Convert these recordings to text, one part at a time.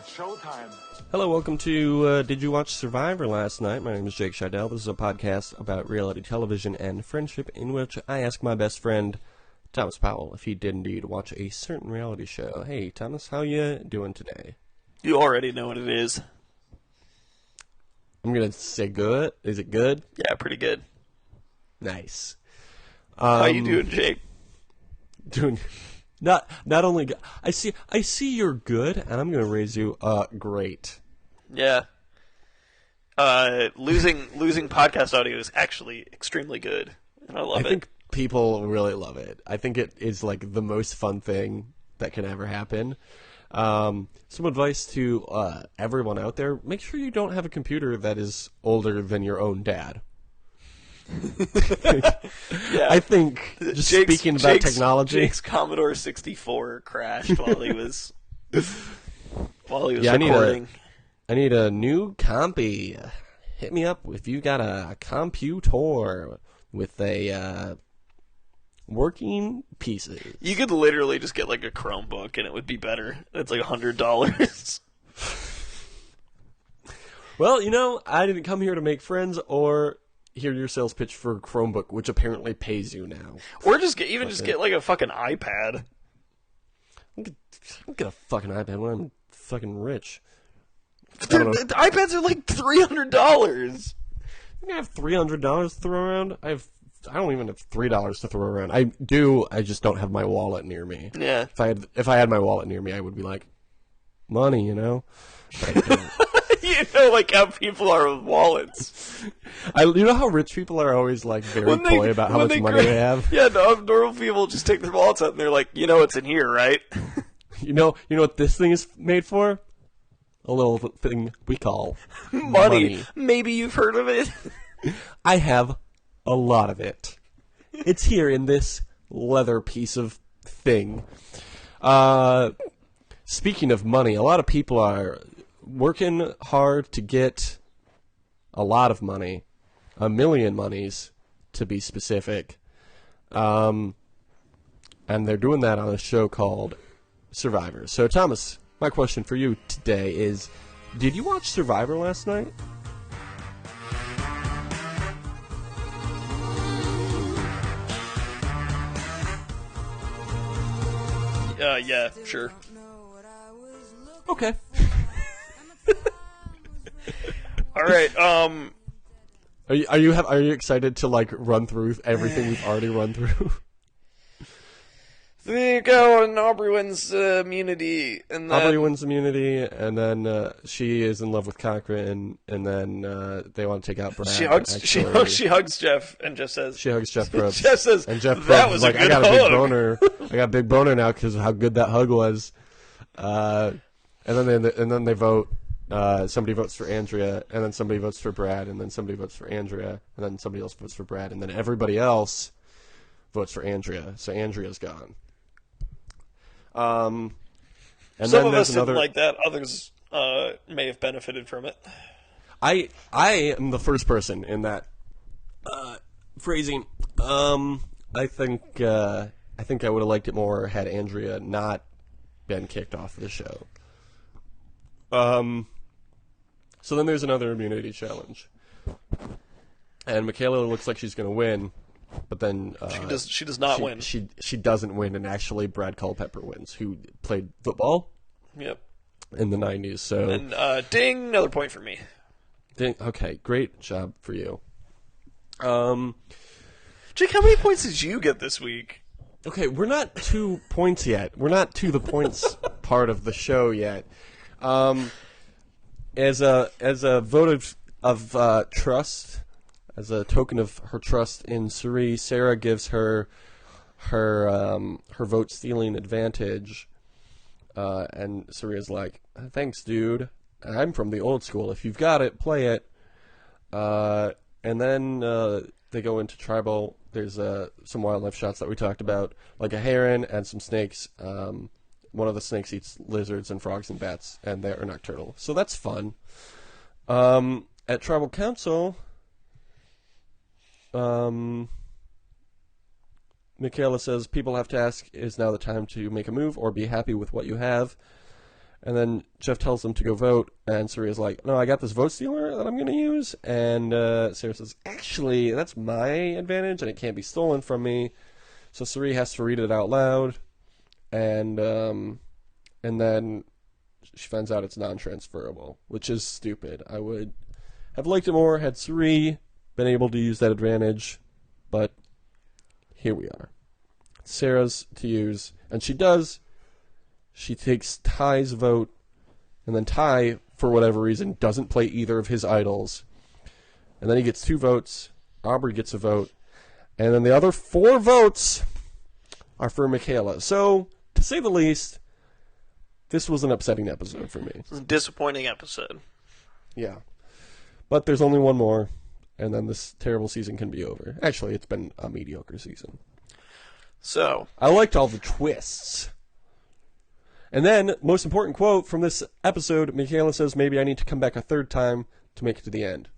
showtime. Hello, welcome to Did You Watch Survivor Last Night? My name is Jake Scheidel. This is a podcast about reality television and friendship in which I ask my best friend, Thomas Powell, if he did indeed watch a certain reality show. Hey, Thomas, how you doing today? You already know what it is. I'm going to say good. Is it good? Yeah, pretty good. Nice. How you doing, Jake? Doing... Not only good. I see you're good, and I'm going to raise you great. Yeah. Losing podcast audio is actually extremely good, and I love it. I think people really love it. I think it is like the most fun thing that can ever happen. Some advice to everyone out there: make sure you don't have a computer that is older than your own dad. Yeah. I think just speaking about technology, Jake's Commodore 64 crashed while he was yeah, recording. I need a new compy. Hit me up if you got a computer with a working pieces. You could literally just get like a Chromebook and it would be better. It's like $100. Well, you know, I didn't come here to make friends or hear your sales pitch for a Chromebook, which apparently pays you now. Or just get like a fucking iPad. I'll get a fucking iPad when I'm fucking rich. Dude, iPads are like $300. I have $300 to throw around. I don't even have $3 to throw around. I do. I just don't have my wallet near me. Yeah. If I had my wallet near me, I would be like, money, you know. But I don't. You know, like how people are with wallets. You know how rich people are always like very coy about how much money they have. Yeah, no, normal people just take their wallets out and they're like, you know what's in here, right? You know what this thing is made for? A little thing we call money. Maybe you've heard of it. I have a lot of it. It's here in this leather piece of thing. Speaking of money, a lot of people are working hard to get a lot of money, 1 million monies to be specific. And they're doing that on a show called Survivor. So, Thomas, my question for you today is, did you watch Survivor last night? Yeah, sure. Okay. All right. Are you excited to like run through everything we've already run through? There you go, and Aubrey wins immunity, and then Aubrey wins immunity, and then she is in love with Cochran, and then they want to take out Brad. She hugs Jeff, and Jeff says she hugs Jeff Probst. Jeff says, and Jeff that Probst was is like, a good I got hug. a big boner. I got a big boner now because of how good that hug was. And then they vote. Somebody votes for Andrea, and then somebody votes for Brad, and then somebody votes for Andrea, and then somebody else votes for Brad, and then everybody else votes for Andrea. So Andrea's gone. And Some then of us there's another. didn't like that. Others may have benefited from it. I am the first person in that phrasing. I think I would have liked it more had Andrea not been kicked off the show. So then there's another immunity challenge, and Michaela looks like she's going to win, but then she does not win. She doesn't win, and actually Brad Culpepper wins, who played football. Yep. In the 90s. So and ding, another point for me. Ding. Okay, great job for you. Jake, how many points did you get this week? Okay, we're not to points yet. We're not to the points part of the show yet. As a vote of trust, as a token of her trust in Suri, Sarah gives her vote stealing advantage, and Suri is like, "Thanks, dude. I'm from the old school. If you've got it, play it." And then they go into tribal. There's some wildlife shots that we talked about, like a heron and some snakes. One of the snakes eats lizards and frogs and bats, and they're nocturnal. So that's fun. At Tribal Council, Michaela says people have to ask, is now the time to make a move or be happy with what you have? And then Jeff tells them to go vote, and Saria's like, no, I got this vote stealer that I'm going to use. And Sarah says, actually, that's my advantage, and it can't be stolen from me. So Saria has to read it out loud, and then she finds out it's non-transferable, which is stupid. I would have liked it more had Saria been able to use that advantage, but here we are. Sarah's to use, and she does. She takes Ty's vote, and then Ty, for whatever reason, doesn't play either of his idols. And then he gets 2 votes. Aubrey gets a vote. And then the other 4 votes are for Michaela. So, to say the least, this was an upsetting episode for me. It was a disappointing episode. Yeah. But there's only one more, and then this terrible season can be over. Actually, it's been a mediocre season. So, I liked all the twists. And then, most important quote from this episode, Michaela says, maybe I need to come back a 3rd time to make it to the end.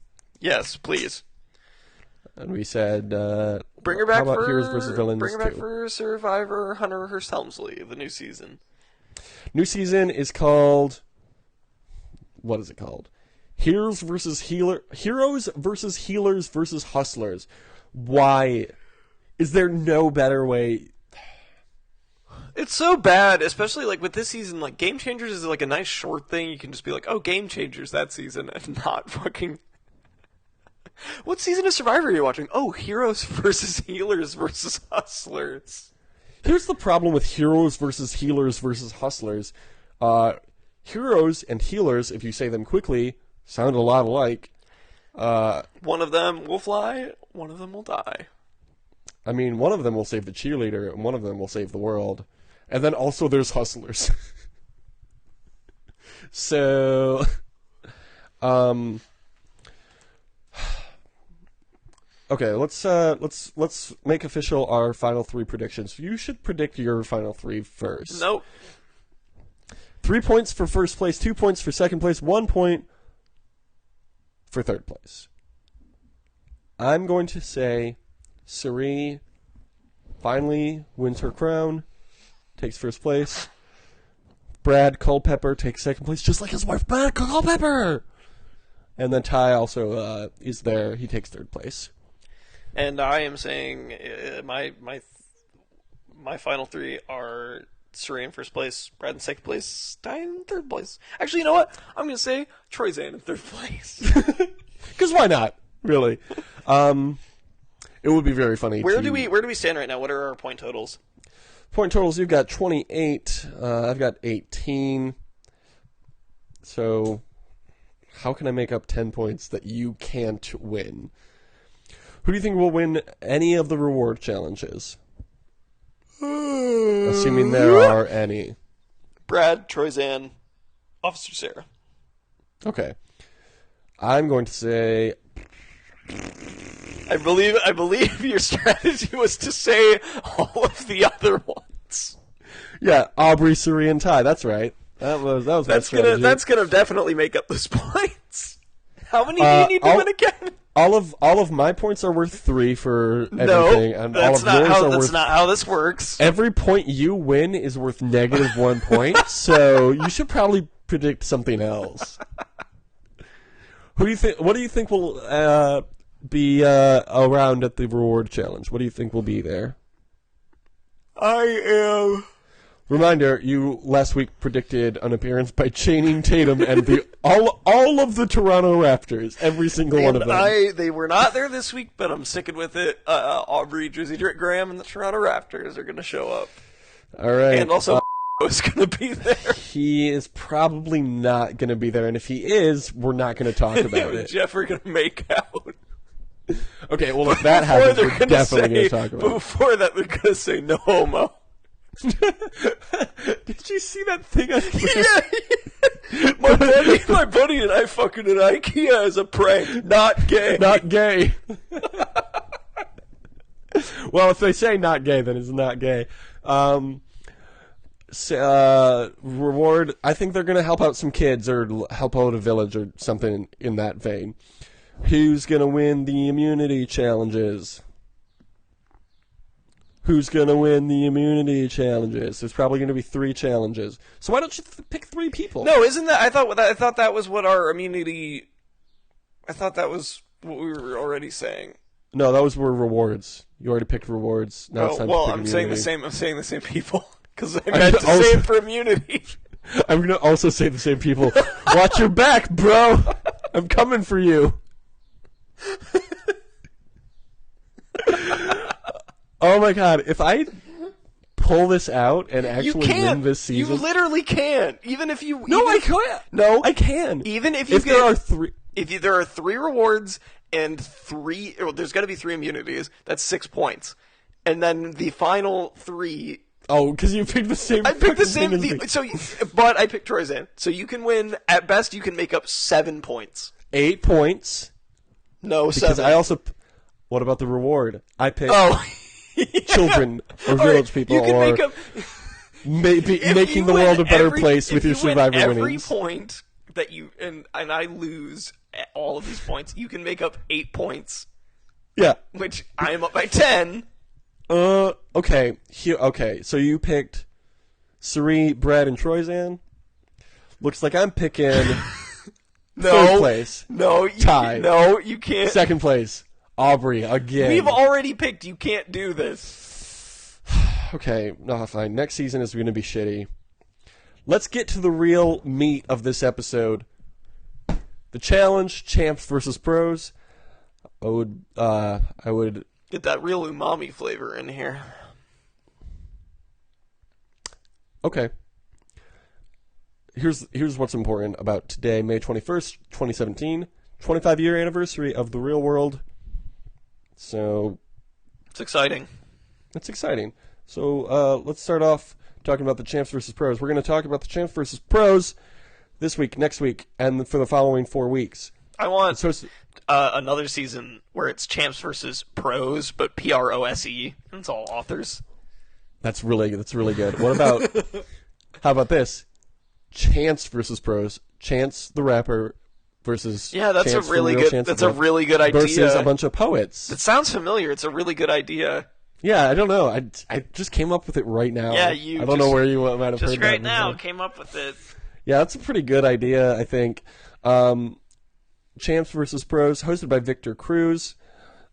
yes, please. And we said, Bring her back how about for Heroes versus Villains Bring her back 2? for Survivor Hunter Hearst Helmsley, the new season. New season is called, what is it called? Heroes versus Healers versus Hustlers. Why? Is there no better way? It's so bad, especially like with this season. Like Game Changers is like a nice short thing. You can just be like, "Oh, Game Changers that season," and not fucking. What season of Survivor are you watching? Oh, Heroes versus Healers versus Hustlers. Here's the problem with Heroes versus Healers versus Hustlers. Heroes and Healers, if you say them quickly, sound a lot alike. One of them will fly. One of them will die. I mean, one of them will save the cheerleader, and one of them will save the world. And then also there's Hustlers. So, okay, let's make official our final 3 predictions. You should predict your final 3 first. Nope. 3 points for first place, 2 points for second place, 1 point for third place. I'm going to say Sari finally wins her crown, takes first place. Brad Culpepper takes second place, just like his wife, Brad Culpepper. And then Ty also is there. He takes third place. And I am saying my final 3 are Sari in first place, Brad in second place, Ty in third place. Actually, you know what? I'm going to say Troy Zan in third place. Because why not? Really. It would be very funny. Where do we stand right now? What are our point totals? Point totals, you've got 28. I've got 18. So, how can I make up 10 points that you can't win? Who do you think will win any of the reward challenges? Assuming there are any. Brad, Troy Zan, Officer Sarah. Okay. I'm going to say... I believe your strategy was to say all of the other ones. Yeah, Aubrey, Suri, and Ty. That's right. That was my strategy. That's gonna definitely make up those points. How many do you need to win again? All of my points are worth 3 for everything, No, and that's all of yours are that's not how this works. Every point you win is worth -1 point, so you should probably predict something else. Who do you think? What do you think will be around at the reward challenge? What do you think will be there? I am. Reminder: you last week predicted an appearance by Channing Tatum and all of the Toronto Raptors, every single one of them. They were not there this week, but I'm sticking with it. Aubrey, Drizzy Graham, and the Toronto Raptors are going to show up. All right, and also is going to be there. He is probably not going to be there, and if he is, we're not going to talk about it. Jeff are going to make out. Okay, well if that happens, we're definitely going to talk about it. Before that, they're going to say no homo. Did you see that thing on Twitter? Yeah. My buddy and I fucking at IKEA as a prank. Not gay. Not gay. Well, if they say not gay, then it's not gay. Reward, I think they're going to help out some kids or help out a village or something in that vein. Who's going to win the immunity challenges? who's going to win the immunity challenges. There's probably going to be 3 challenges. So why don't you pick 3 people? No, isn't that? I thought that was what our immunity. I thought that was what we were already saying. No, those were rewards. You already picked rewards. Now it's time to pick I'm saying immunity. I'm saying the same people because I meant to say it for immunity. I'm going to also say the same people. Watch your back, bro. I'm coming for you. Oh my god, if I pull this out and actually win this season... You literally can't. Even if you... No, I can't. No. I can. Even if you there are 3... If there are 3 rewards and 3... Well, there's got to be 3 immunities. That's 6 points. And then the final 3... Oh, because you picked the same... I picked the same... thing. But I picked Troyzan. So you can win... At best, you can make up 7 points. 8 points. No, because 7. I also... What about the reward? I picked... Oh... children or village people, you can or make up, making the world a better place with your survivor winnings. Every point that you and I lose all of these points, you can make up 8 points. Yeah, which I am up by 10. Okay. Okay, so you picked Suri, Brad, and Troyzan. Looks like I'm picking third place. No, tie. No, you can't. Second place. Aubrey, again. We've already picked. You can't do this. Okay, no, fine. Next season is going to be shitty. Let's get to the real meat of this episode. The challenge, champs versus pros. I would get that real umami flavor in here. Okay. Here's what's important about today, May 21st, 2017, 25-year anniversary of The Real World. So, it's exciting. It's exciting. So, let's start off talking about the champs versus pros. We're going to talk about the champs versus pros this week, next week, and for the following 4 weeks. I want another season where it's champs versus pros, but PROSE. It's all authors. That's really good. What about? How about this? Chance versus pros. Chance the rapper. Versus that's a really good. That's a really good idea. Versus a bunch of poets. It sounds familiar. It's a really good idea. Yeah, I don't know. I just came up with it right now. Yeah, I don't know where you might have heard that. Just right now, came up with it. Yeah, that's a pretty good idea, I think. Champs versus Pros, hosted by Victor Cruz,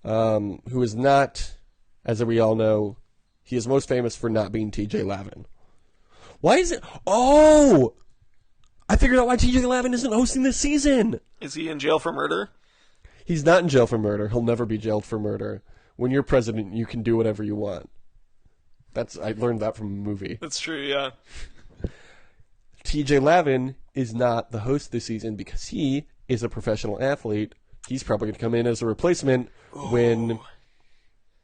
who is not, as we all know, he is most famous for not being TJ Lavin. Why is it? Oh. I figured out why TJ Lavin isn't hosting this season. Is he in jail for murder? He's not in jail for murder. He'll never be jailed for murder. When you're president, you can do whatever you want. I learned that from a movie. That's true, yeah. TJ Lavin is not the host this season because he is a professional athlete. He's probably going to come in as a replacement when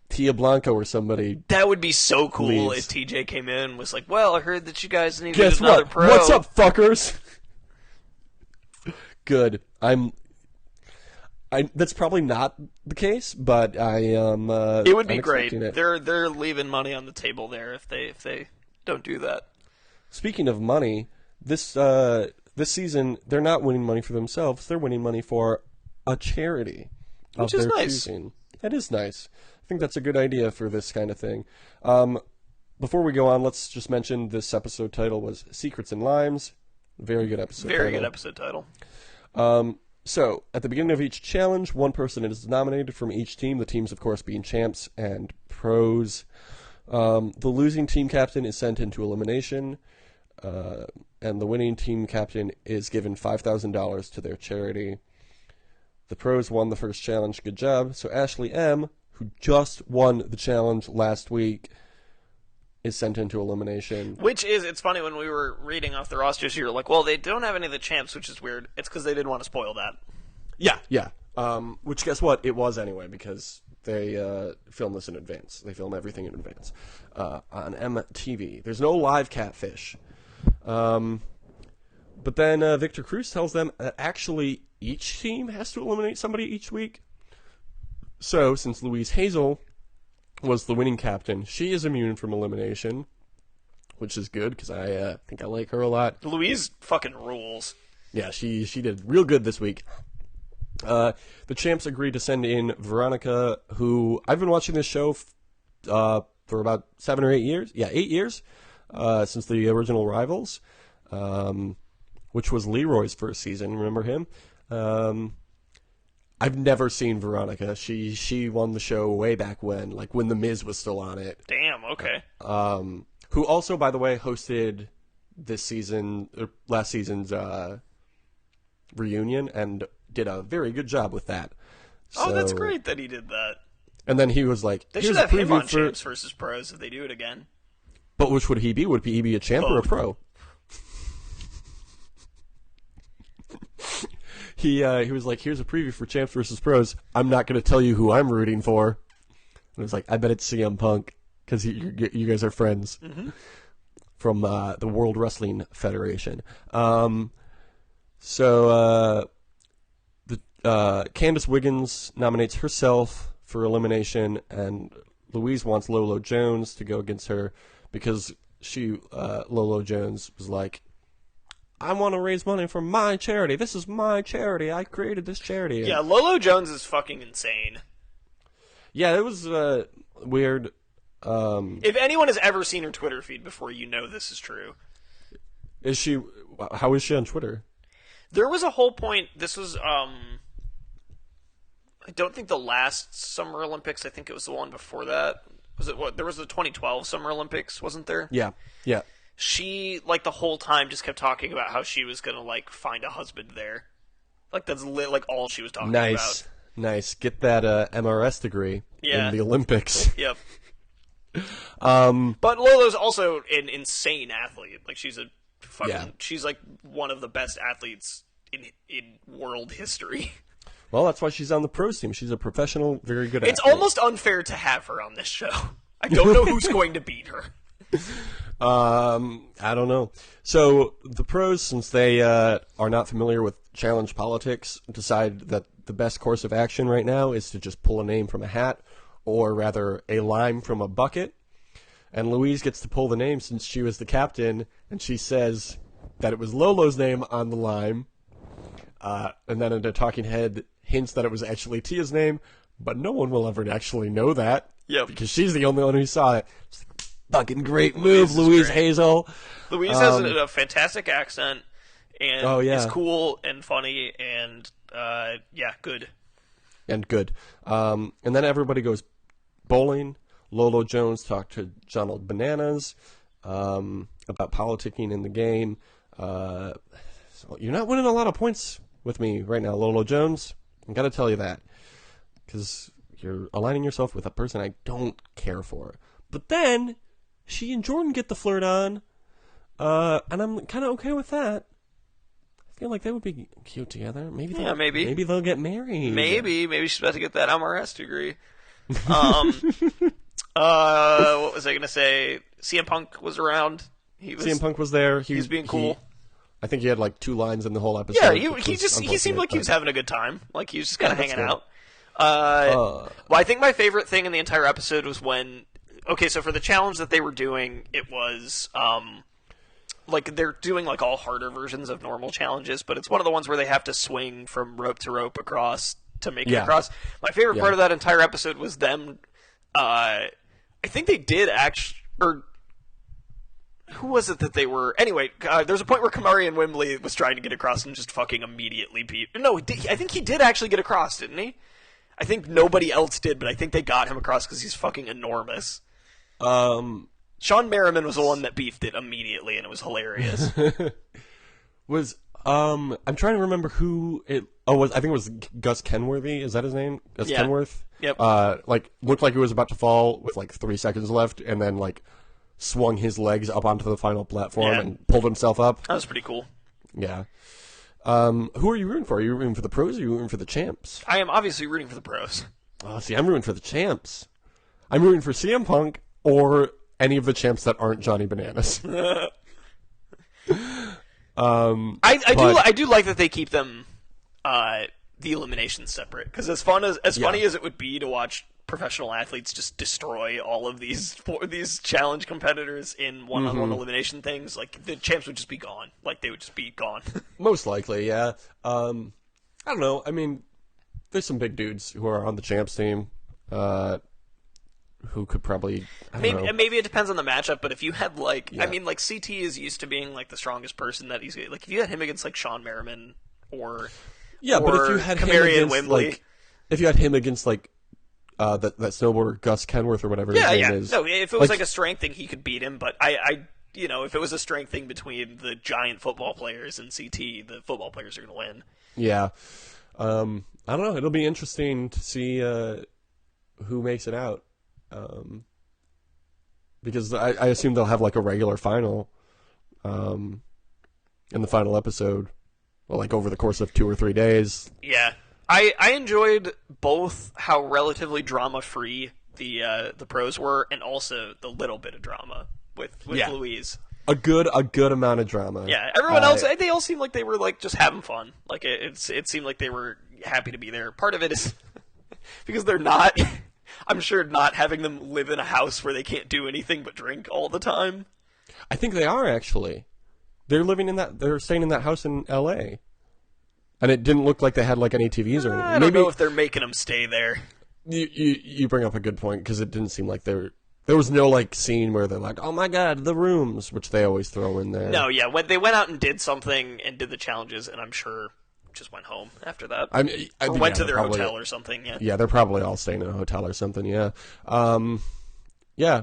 Tia Blanco or somebody. That would be so cool leaves. if TJ came in and was like, well, I heard that you guys needed Guess another what? pro. What's up, fuckers? Good. That's probably not the case, but I am. It would be great. It. They're leaving money on the table there if they don't do that. Speaking of money, this season they're not winning money for themselves. They're winning money for a charity, which is nice. Choosing. That is nice. I think that's a good idea for this kind of thing. Before we go on, let's just mention this episode title was Secrets and Limes. Very good episode. Very good episode title. So, at the beginning of each challenge, one person is nominated from each team. The teams, of course, being champs and pros. The losing team captain is sent into elimination, and the winning team captain is given $5,000 to their charity. The pros won the first challenge. Good job. So, Ashley M., who just won the challenge last week, is sent into elimination. Which is, it's funny, when we were reading off the rosters, you were like, well, they don't have any of the champs, which is weird. It's because they didn't want to spoil that. Yeah. Which, guess what? It was anyway, because they film this in advance. They film everything in advance on MTV. There's no live catfish. But then Victor Cruz tells them that actually each team has to eliminate somebody each week. So, since Louise Hazel was the winning captain, she is immune from elimination, which is good because I think I like her a lot. Louise fucking rules. Yeah, she did real good this week. The champs agreed to send in Veronica, who I've been watching this show for about 7 or 8 years. Yeah, 8 years since the original Rivals, which was Leroy's first season. Remember him? I've never seen Veronica. She won the show way back when The Miz was still on it. Damn, okay. Who also, by the way, hosted this season, or last season's reunion, and did a very good job with that. Oh, that's great that he did that. And then he was like, they should have him on Champs versus Pros if they do it again. But which would he be? Would he be a champ or a pro? He was like, here's a preview for Champs versus Pros. I'm not going to tell you who I'm rooting for. And I was like, I bet it's CM Punk, because you guys are friends from the World Wrestling Federation. So Candice Wiggins nominates herself for elimination, and Louise wants Lolo Jones to go against her because Lolo Jones was like, I want to raise money for my charity. This is my charity. I created this charity. Yeah, Lolo Jones is fucking insane. Yeah, it was weird. If anyone has ever seen her Twitter feed before, you know this is true. Is she? How is she on Twitter? There was a whole point. This was, I don't think the last Summer Olympics. I think it was the one before that. Was it what? There was the 2012 Summer Olympics, wasn't there? Yeah. She, the whole time just kept talking about how she was gonna, find a husband there. That's all she was talking about. Nice. Get that MRS degree in the Olympics. Yep. But Lolo's also an insane athlete. She's a fucking, she's one of the best athletes in world history. Well, that's why she's on the pros team. She's a professional, very good athlete. It's almost unfair to have her on this show. I don't know who's going to beat her. I don't know. So the pros, since they are not familiar with challenge politics, decide that the best course of action right now is to just pull a name from a hat, or rather a lime from a bucket. And Louise gets to pull the name since she was the captain, and she says that it was Lolo's name on the lime. And then a talking head hints that it was actually Tia's name, but no one will ever actually know that. Yep. Because she's the only one who saw it. It's fucking great move, Louise Hazel. Louise has a fantastic accent, and is cool and funny, and good. And good. And then everybody goes bowling. Lolo Jones talked to Donald Bananas about politicking in the game. So you're not winning a lot of points with me right now, Lolo Jones. I got to tell you that, because you're aligning yourself with a person I don't care for. But then she and Jordan get the flirt on, and I'm kind of okay with that. I feel like they would be cute together. Maybe they'll get married. Maybe she's about to get that MRS degree. What was I gonna say? CM Punk was around. CM Punk was there. He was being cool. I think he had 2 lines in the whole episode. Yeah, he seemed like he was having a good time. He was just kind of hanging out. Well, I think my favorite thing in the entire episode was when. Okay, so for the challenge that they were doing, it was they're doing all harder versions of normal challenges, but it's one of the ones where they have to swing from rope to rope across to make it across. My favorite part of that entire episode was them. I think they did actually, or who was it that they were? Anyway, there's a point where Kamari and Wembley was trying to get across and just fucking immediately beat. No, I think he did actually get across, didn't he? I think nobody else did, but I think they got him across because he's fucking enormous. Sean Merriman was the one that beefed it immediately, and it was hilarious. I'm trying to remember who it was. I think it was Gus Kenworthy. Is that his name? Gus Kenworth? Yep. Looked like he was about to fall with 3 seconds left, and then swung his legs up onto the final platform and pulled himself up. That was pretty cool. Yeah. Who are you rooting for? Are you rooting for the pros, or are you rooting for the champs? I am obviously rooting for the pros. Oh, see, I'm rooting for the champs. I'm rooting for CM Punk or any of the champs that aren't Johnny Bananas. I do like that they keep them the eliminations separate, because as funny as it would be to watch professional athletes just destroy all of these challenge competitors in one-on-one elimination things, the champs would just be gone. They would just be gone. Most likely, yeah. I don't know. I mean, there's some big dudes who are on the champs team. who could probably I don't know. Maybe it depends on the matchup, but if you had like, Yeah. I mean, like CT is used to being like the strongest person that he's like. If you had him against like Sean Merriman or Yeah, but if you or had him Kamarian against Wembley, like, if you had him against like that snowboarder Gus Kenworth or whatever his name is. No, if it was like a strength thing, he could beat him. But if it was a strength thing between the giant football players and CT, the football players are going to win. Yeah. I don't know. It'll be interesting to see who makes it out. Because I assume they'll have like a regular final in the final episode, well, like over the course of 2 or 3 days. Yeah. I enjoyed both how relatively drama-free the pros were and also the little bit of drama with Louise. A good amount of drama. Yeah, everyone else, they all seemed like they were like just having fun. Like it seemed like they were happy to be there. Part of it is because they're not. I'm sure not having them live in a house where they can't do anything but drink all the time. I think they are actually. They're staying in that house in L.A. And it didn't look like they had like any TVs or anything. I don't know if they're making them stay there. You bring up a good point because it didn't seem like there was no like scene where they're like, oh my god, the rooms, which they always throw in there. No, yeah, when they went out and did something and did the challenges, and I'm sure just went home after that. Or went to their hotel or something. Yeah, they're probably all staying in a hotel or something. Yeah,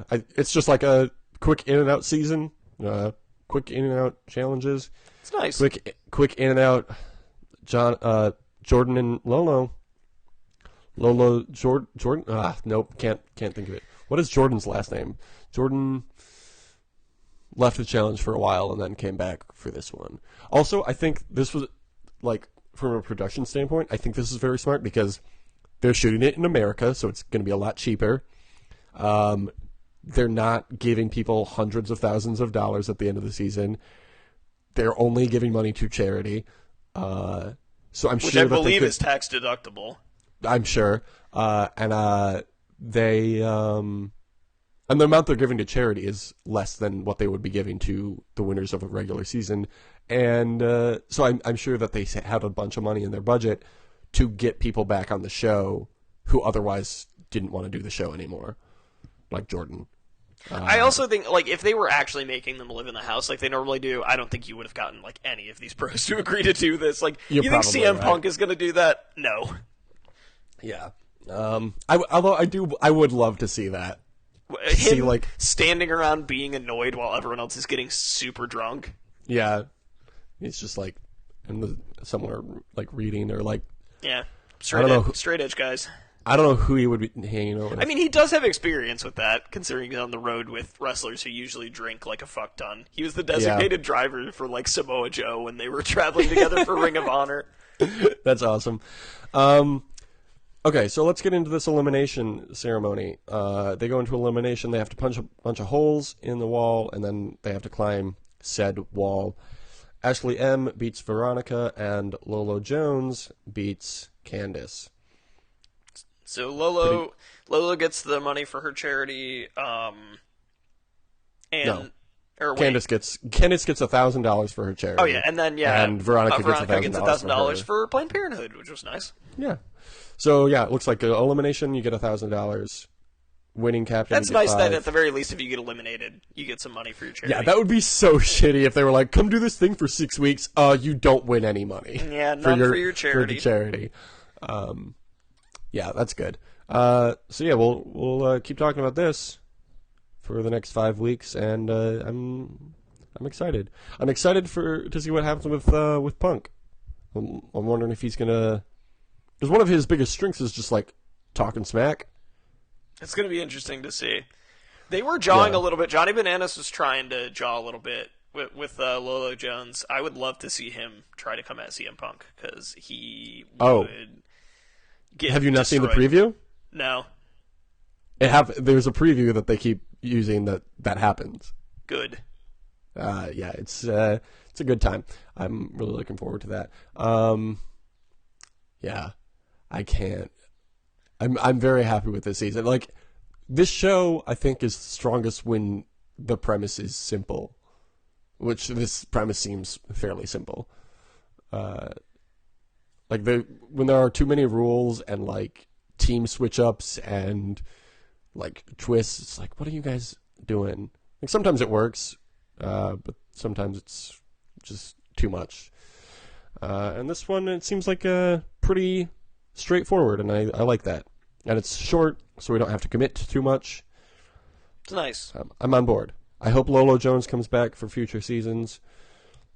it's just like a quick in and out season, quick in and out challenges. It's nice. Quick in and out. Jordan and Lolo. Jordan. Nope, can't think of it. What is Jordan's last name? Jordan left the challenge for a while and then came back for this one. Also, I think this was, like, from a production standpoint, I think this is very smart because they're shooting it in America, so it's going to be a lot cheaper. They're not giving people hundreds of thousands of dollars at the end of the season. They're only giving money to charity. So I'm Which sure I that believe is tax deductible. I'm sure. They and the amount they're giving to charity is less than what they would be giving to the winners of a regular season. And so I'm sure that they have a bunch of money in their budget to get people back on the show who otherwise didn't want to do the show anymore, like Jordan. I also think, like, if they were actually making them live in the house like they normally do, I don't think you would have gotten, like, any of these pros to agree to do this. Like, you think CM Punk is going to do that? No. Yeah. I would love to see that. Him like standing around being annoyed while everyone else is getting super drunk. Yeah. He's just, like, somewhere, like, reading or, like... Yeah. Straight edge guys. I don't know who he would be hanging out with. I mean, he does have experience with that, considering he's on the road with wrestlers who usually drink like a fuck ton. He was the designated driver for like Samoa Joe when they were traveling together for Ring of Honor. That's awesome. Okay, so let's get into this elimination ceremony. They go into elimination. They have to punch a bunch of holes in the wall, and then they have to climb said wall. Ashley M. beats Veronica, and Lolo Jones beats Candace. So Lolo gets the money for her charity, Candace gets $1,000 for her charity. Oh yeah, and then and Veronica gets $1,000 for Planned Parenthood, which was nice. Yeah, so yeah, it looks like an elimination. You get $1,000. Winning captain. That's nice that at the very least, if you get eliminated, you get some money for your charity. Yeah, that would be so shitty if they were like, "Come do this thing for 6 weeks. You don't win any money. Yeah, not for your charity. For the charity." Yeah, that's good. So yeah, we'll keep talking about this for the next 5 weeks, and I'm excited. I'm excited to see what happens with Punk. I'm wondering if he's gonna, because one of his biggest strengths is just like talking smack. It's gonna be interesting to see. They were jawing a little bit. Johnny Bananas was trying to jaw a little bit with Lolo Jones. I would love to see him try to come at CM Punk because he would. Have you not destroyed. seen the preview? No. There's a preview that they keep using that happens. Good. Yeah, it's a good time. I'm really looking forward to that. Yeah, I can't. I'm very happy with this season. Like, this show, I think, is strongest when the premise is simple, which this premise seems fairly simple. Like when there are too many rules and like team switch ups and like twists. It's like, what are you guys doing? Like sometimes it works, but sometimes it's just too much. And this one, it seems like pretty straightforward, and I like that. And it's short, so we don't have to commit to too much. It's nice. I'm on board. I hope Lolo Jones comes back for future seasons.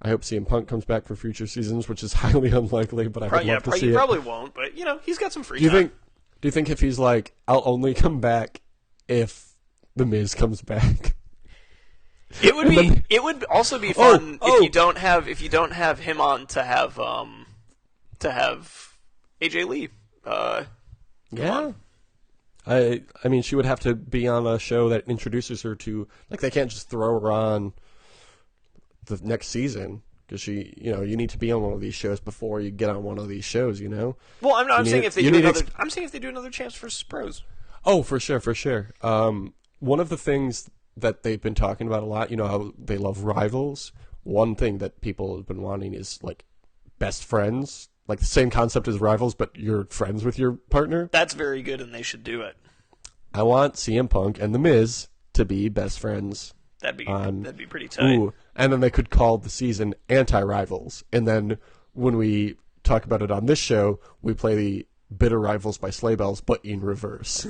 I hope CM Punk comes back for future seasons, which is highly unlikely, but I would love to see it. He probably won't, but, he's got some free time. Do you think if he's like, I'll only come back if The Miz comes back? It would also be fun if you don't have him on to have AJ Lee. Yeah. I mean, she would have to be on a show that introduces her to, like, they can't just throw her on the next season, because she, you need to be on one of these shows before you get on one of these shows, Well, I'm saying if they do another Champs vs. Pros. Oh, for sure. One of the things that they've been talking about a lot, how they love rivals. One thing that people have been wanting is, like, best friends. Like, the same concept as rivals, but you're friends with your partner. That's very good, and they should do it. I want CM Punk and The Miz to be best friends. That'd be pretty tight. Ooh, and then they could call the season Anti-Rivals. And then when we talk about it on this show, we play the Bitter Rivals by Sleigh Bells, but in reverse.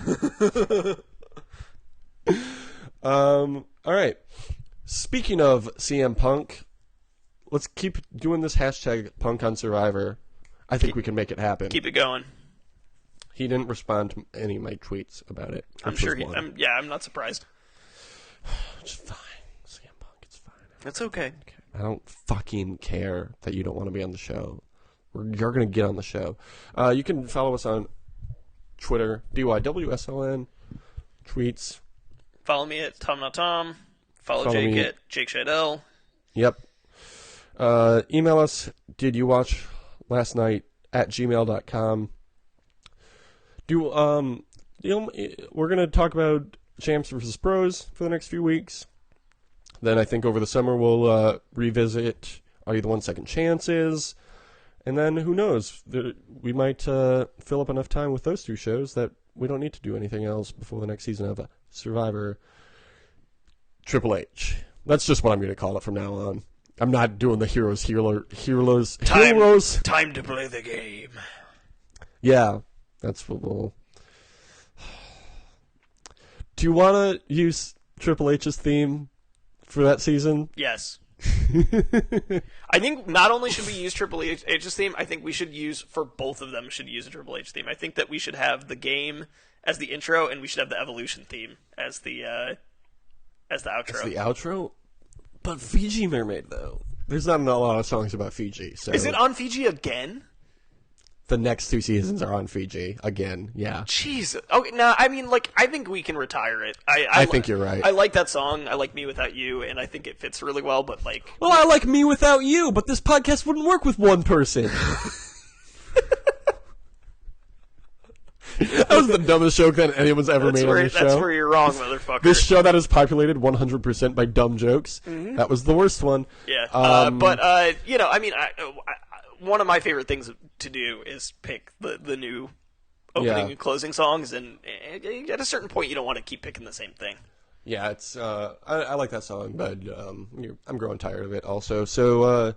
All right. Speaking of CM Punk, let's keep doing this hashtag Punk on Survivor. I think we can make it happen. Keep it going. He didn't respond to any of my tweets about it. I'm sure I'm not surprised. It's fine. CM Punk, it's fine. It's okay. I don't fucking care that you don't want to be on the show. You're going to get on the show. You can follow us on Twitter, DYWSLN, tweets. Follow me at Thom. Follow Jake at Jake Shadell. Yep. Email us, did you watch last night at gmail.com. We're going to talk about Champs versus Pros for the next few weeks. Then I think over the summer we'll revisit Are You the One Second Chances? And then who knows? We might fill up enough time with those two shows that we don't need to do anything else before the next season of Survivor Triple H. That's just what I'm going to call it from now on. I'm not doing the heroes. Time to play the game. Yeah, that's what we'll... Do you want to use Triple H's theme for that season? Yes. I think not only should we use Triple H's theme, I think we should for both of them should use a Triple H theme. I think that we should have the game as the intro, and we should have the Evolution theme as the outro. As the outro? But Fiji Mermaid, though. There's not a lot of songs about Fiji. So is it on Fiji again? The next two seasons are on Fiji again. Yeah. Jesus. Okay. Now, I mean, I think we can retire it. I think you're right. I like that song. I like Me Without You, and I think it fits really well. But well, I like Me Without You, but this podcast wouldn't work with one person. That was the dumbest joke that anyone's ever made on this show. That's where you're wrong, motherfucker. This show that is populated 100% by dumb jokes. Mm-hmm. That was the worst one. Yeah. One of my favorite things to do is pick the new opening and closing songs, and at a certain point, you don't want to keep picking the same thing. Yeah, it's I like that song, but I'm growing tired of it. Also, so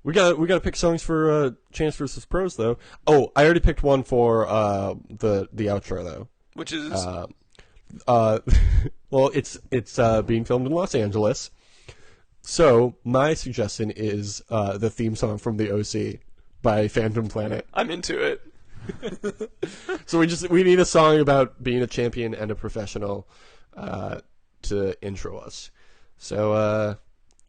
we got to pick songs for Champs versus Pros, though. Oh, I already picked one for the outro, though, which is well, it's being filmed in Los Angeles. So, my suggestion is the theme song from The OC by Phantom Planet. I'm into it. So we need a song about being a champion and a professional to intro us. So,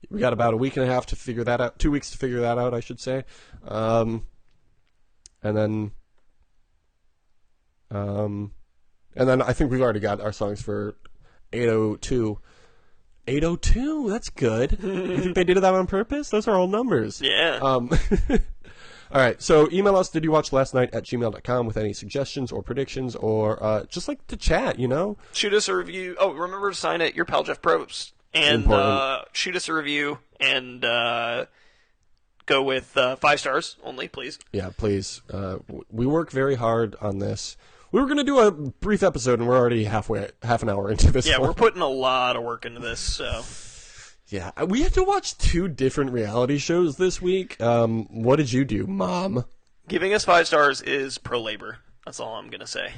we got about a week and a half to figure that out. 2 weeks to figure that out, I should say. And then I think we've already got our songs for 802. 802, that's good. You think they did that on purpose? Those are all numbers. Yeah. All right, so email us, didyouvwatchlastnight@gmail.com with any suggestions or predictions or just like to chat, Shoot us a review. Oh, remember to sign it, your pal Jeff Probst. And shoot us a review and go with 5 stars only, please. Yeah, please. We work very hard on this. We were going to do a brief episode, and we're already half an hour into this Yeah, one. we're putting a lot of work into this, so... Yeah, we had to watch 2 different reality shows this week. What did you do, Mom? Giving us 5 stars is pro-labor. That's all I'm going to say.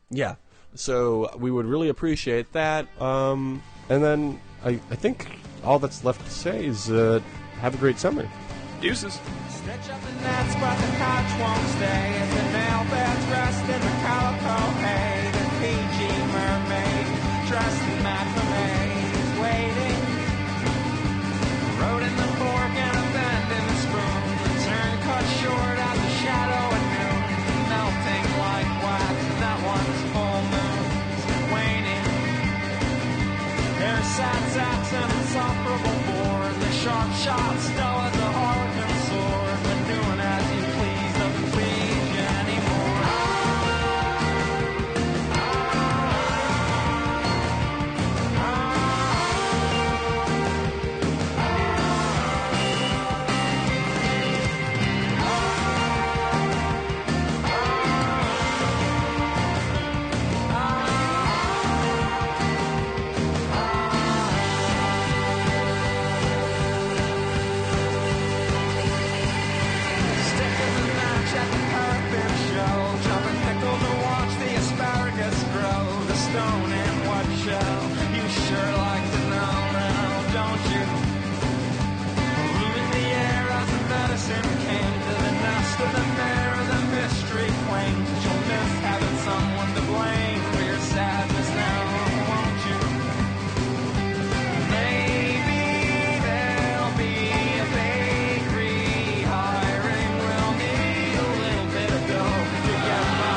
Yeah, so we would really appreciate that. And then I think all that's left to say is have a great summer. Deuces. Stretch up the nets, but the couch won't stay. If the nail beds rest in the calico hay, the PG mermaid dressed in macrame is waiting. A road in the fork and a bend in the spoon. The turn cut short at the shadow at noon. Melting like wax, that one's full moon's waning. There's sad sacks and insufferable board. The sharp shots dull as a harlequin sword. When doing as you please doesn't please you anymore. Sticking the match at the parapet show. Chopping pickle to watch the asparagus grow. The stone in what shell? You sure like to know now, don't you? Leaving the air as the medicine came to the nest of the mare. The mystery claims that you'll miss having someone to blame for your sadness now, won't you? Maybe there'll be a bakery hiring. We'll need a little bit of dough to get by.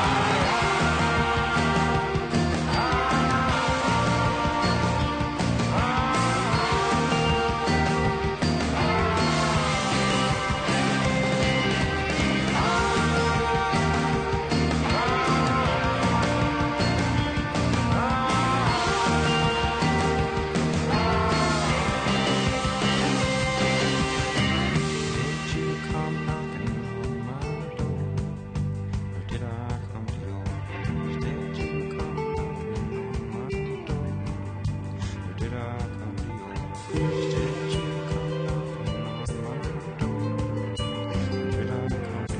Did you come knocking on my door? Or did I come to yours? Did you come knocking on my door? Or did I come to yours? Did you come knocking on my door? Or did I come to yours?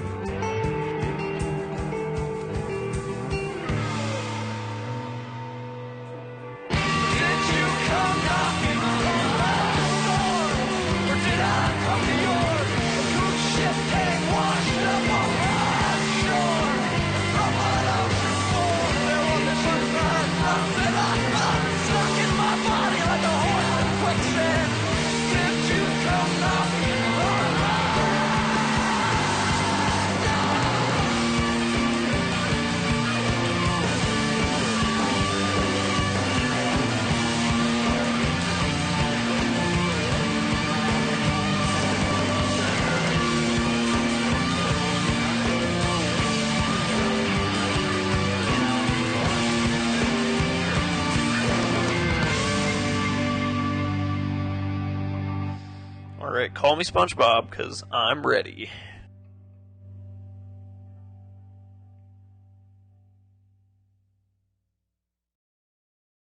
Did you come knocking on my door? Or did I come to yours? A cruise ship getting washed up on my shore. From an ocean floor, there was a sunrise that I found stuck in my body like a horse in quicksand. Did you come knocking on my Alright, call me SpongeBob, because I'm ready.